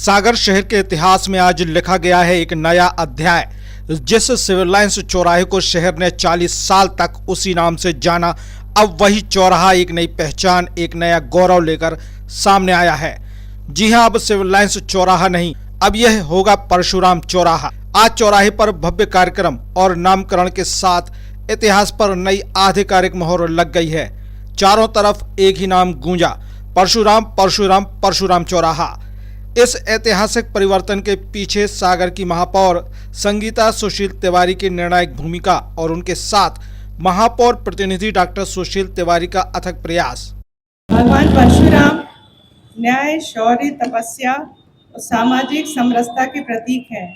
सागर शहर के इतिहास में आज लिखा गया है एक नया अध्याय। जिस सिविल लाइंस चौराहे को शहर ने 40 साल तक उसी नाम से जाना, अब वही चौराहा एक नई पहचान, एक नया गौरव लेकर सामने आया है। जी हां, अब सिविल लाइंस चौराहा नहीं, अब यह होगा परशुराम चौराहा। आज चौराहे पर भव्य कार्यक्रम और नामकरण के साथ इतिहास पर नई आधिकारिक मोहर लग गई है। चारों तरफ एक ही नाम गूंजा, परशुराम परशुराम परशुराम चौराहा। इस ऐतिहासिक परिवर्तन के पीछे सागर की महापौर संगीता सुशील तिवारी की निर्णायक भूमिका और उनके साथ महापौर प्रतिनिधि डॉक्टर सुशील तिवारी का अथक प्रयास। भगवान परशुराम न्याय, शौर्य, तपस्या और सामाजिक समरसता के प्रतीक हैं।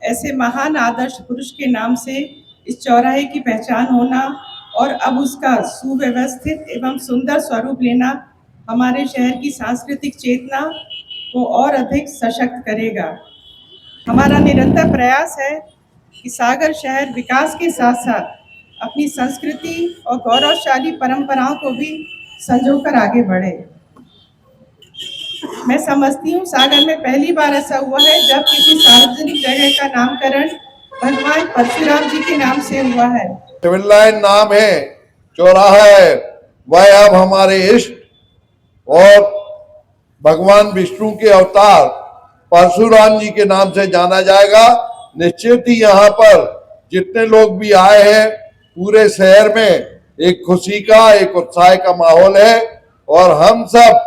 ऐसे महान आदर्श पुरुष के नाम से इस चौराहे की पहचान होना और अब उसका सुव्यवस्थित एवं सुंदर स्वरूप लेना हमारे शहर की सांस्कृतिक चेतना को और अधिक सशक्त करेगा। हमारा निरंतर प्रयास है कि सागर शहर विकास के साथ साथ अपनी संस्कृति और गौरवशाली परंपराओं को भी संजोकर आगे बढ़े। मैं समझती हूँ सागर में पहली बार ऐसा हुआ है जब किसी सार्वजनिक जगह का नामकरण भगवान परशुराम जी के नाम से हुआ है। सिविल लाइन नाम है, चौराहा है, वह अब हमारे इष्ट और भगवान विष्णु के अवतार परशुराम जी के नाम से जाना जाएगा। निश्चित ही यहाँ पर जितने लोग भी आए हैं, पूरे शहर में एक खुशी का, एक उत्साह का माहौल है। और हम सब,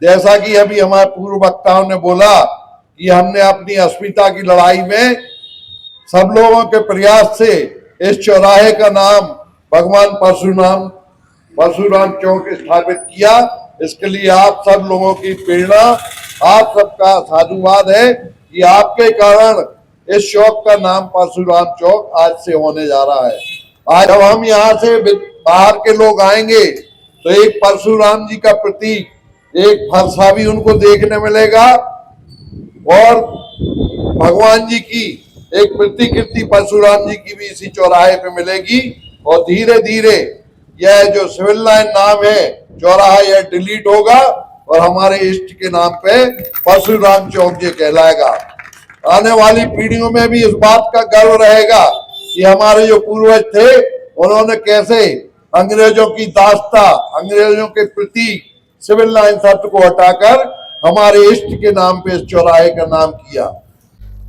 जैसा कि अभी हमारे पूर्व वक्ताओं ने बोला कि हमने अपनी अस्मिता की लड़ाई में सब लोगों के प्रयास से इस चौराहे का नाम भगवान परशुराम चौक स्थापित किया। इसके लिए आप सब लोगों की प्रेरणा, आप सबका साधुवाद है कि आपके कारण इस चौक का नाम परशुराम चौक आज से होने जा रहा है। आज जब हम यहाँ से बाहर के लोग आएंगे तो एक परशुराम जी का प्रतीक, एक फरसा भी उनको देखने मिलेगा और भगवान जी की एक प्रतिकृति परशुराम जी की भी इसी चौराहे पे मिलेगी। और धीरे धीरे यह जो सिविल लाइन नाम है चौराहा, यह डिलीट होगा और हमारे इष्ट के नाम पे परशुराम चौक ये कहलाएगा। आने वाली पीढ़ियों में भी इस बात का गर्व रहेगा कि हमारे जो पूर्वज थे उन्होंने कैसे अंग्रेजों की दास्ता, अंग्रेजों के प्रतीक सिविल लाइन शब्द को हटाकर हमारे इष्ट के नाम पे इस चौराहे का नाम किया।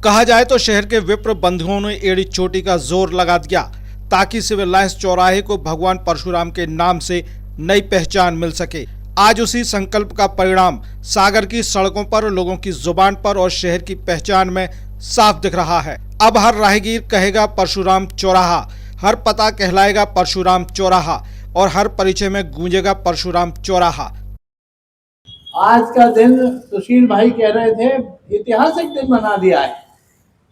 कहा जाए तो शहर के विप्र बंधुओं ने एड़ी चोटी का जोर लगा दिया ताकि सिविल लाइंस चौराहे को भगवान परशुराम के नाम से नई पहचान मिल सके। आज उसी संकल्प का परिणाम सागर की सड़कों पर, लोगों की जुबान पर और शहर की पहचान में साफ दिख रहा है। अब हर राहगीर कहेगा परशुराम चौराहा, हर पता कहलाएगा परशुराम चौराहा और हर परिचय में गूंजेगा परशुराम चौराहा। आज का दिन सुशील भाई कह रहे थे, ऐतिहासिक दिन बना दिया है।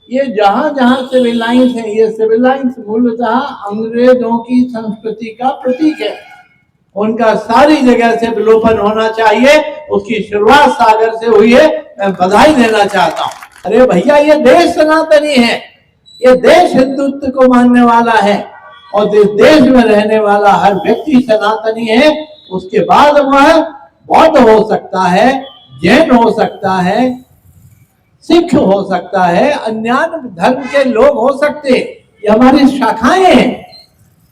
ये जहां जहां सिविल लाइंस है, ये सिविल लाइंस मूलतः अंग्रेजों की संस्कृति का प्रतीक है। उनका सारी जगह से विलोपन होना चाहिए। उसकी शुरुआत सागर से हुई है, मैं बधाई देना चाहता हूँ। अरे भैया, ये देश सनातनी है, ये देश हिंदुत्व को मानने वाला है और इस देश में रहने वाला हर व्यक्ति सनातनी है। उसके बाद वह बौद्ध हो सकता है, जैन हो सकता है, सिख हो सकता है, अन्य धर्म के लोग हो सकते, ये हमारी शाखाएं हैं।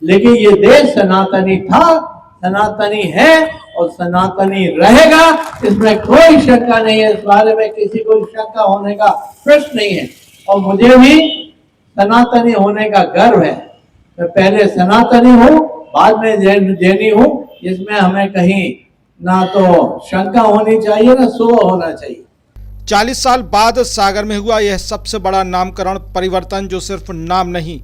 लेकिन ये देश सनातनी था, सनातनी है और सनातनी रहेगा, इसमें कोई शंका नहीं है। इस बारे में किसी को शंका होने का प्रश्न नहीं है। और मुझे भी सनातनी होने का गर्व है। मैं पहले सनातनी हूँ, बाद में जैनी हूँ। इसमें हमें कहीं ना तो शंका होनी चाहिए, ना सो होना चाहिए। 40 साल बाद सागर में हुआ यह सबसे बड़ा नामकरण परिवर्तन, जो सिर्फ नाम नहीं,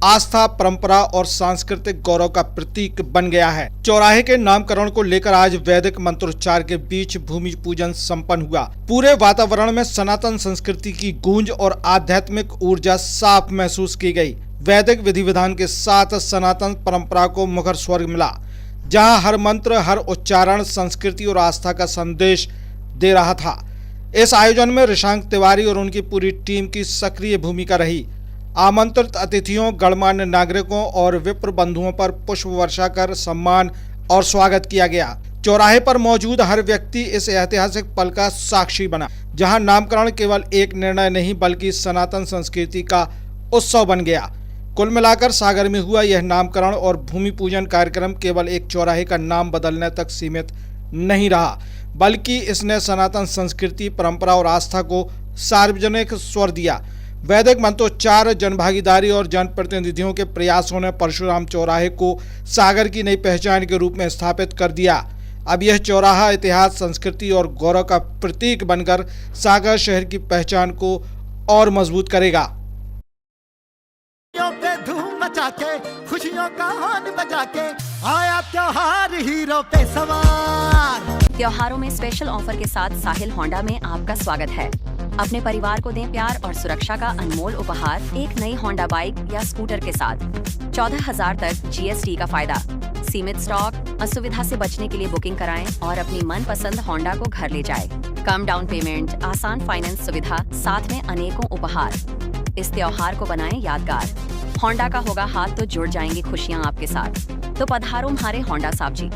आस्था, परंपरा और सांस्कृतिक गौरव का प्रतीक बन गया है। चौराहे के नामकरण को लेकर आज वैदिक मंत्रोच्चार के बीच भूमि पूजन संपन्न हुआ। पूरे वातावरण में सनातन संस्कृति की गूंज और आध्यात्मिक ऊर्जा साफ महसूस की गई। वैदिक विधि विधान के साथ सनातन परंपरा को मुखर स्वर्ग मिला, जहां हर मंत्र, हर उच्चारण संस्कृति और आस्था का संदेश दे रहा था। इस आयोजन में ऋषांक तिवारी और उनकी पूरी टीम की सक्रिय भूमिका रही। आमंत्रित अतिथियों, गणमान्य नागरिकों और विप्र बंधुओं पर पुष्प वर्षा कर सम्मान और स्वागत किया गया। चौराहे पर मौजूद हर व्यक्ति इस ऐतिहासिक पल का साक्षी बना, जहां नामकरण केवल एक निर्णय नहीं बल्कि सनातन संस्कृति का उत्सव बन गया। कुल मिलाकर सागर में हुआ यह नामकरण और भूमि पूजन कार्यक्रम केवल एक चौराहे का नाम बदलने तक सीमित नहीं रहा, बल्कि इसने सनातन संस्कृति, परंपरा और आस्था को सार्वजनिक स्वर दिया। वैदिक मंत्रोच्चार, जनभागीदारी और जनप्रतिनिधियों के प्रयासों ने परशुराम चौराहे को सागर की नई पहचान के रूप में स्थापित कर दिया। अब यह चौराहा इतिहास, संस्कृति और गौरव का प्रतीक बनकर सागर शहर की पहचान को और मजबूत करेगा। पे धूम मचा के, खुशियों का हॉर्न बजा के आया त्योहार हीरो पे सवार। त्योहारों में स्पेशल ऑफर के साथ साहिल होंडा में आपका स्वागत है। अपने परिवार को दें प्यार और सुरक्षा का अनमोल उपहार एक नई होंडा बाइक या स्कूटर के साथ। 14,000 तक जीएसटी का फायदा, सीमित स्टॉक, असुविधा से बचने के लिए बुकिंग कराएं और अपनी मनपसंद होंडा को घर ले जाएं। कम डाउन पेमेंट, आसान फाइनेंस सुविधा, साथ में अनेकों उपहार। इस त्योहार को बनाएं यादगार। होंडा का होगा हाथ तो जुड़ जाएंगी खुशियां आपके साथ। तो पधारो हमारे होंडा साहब जी।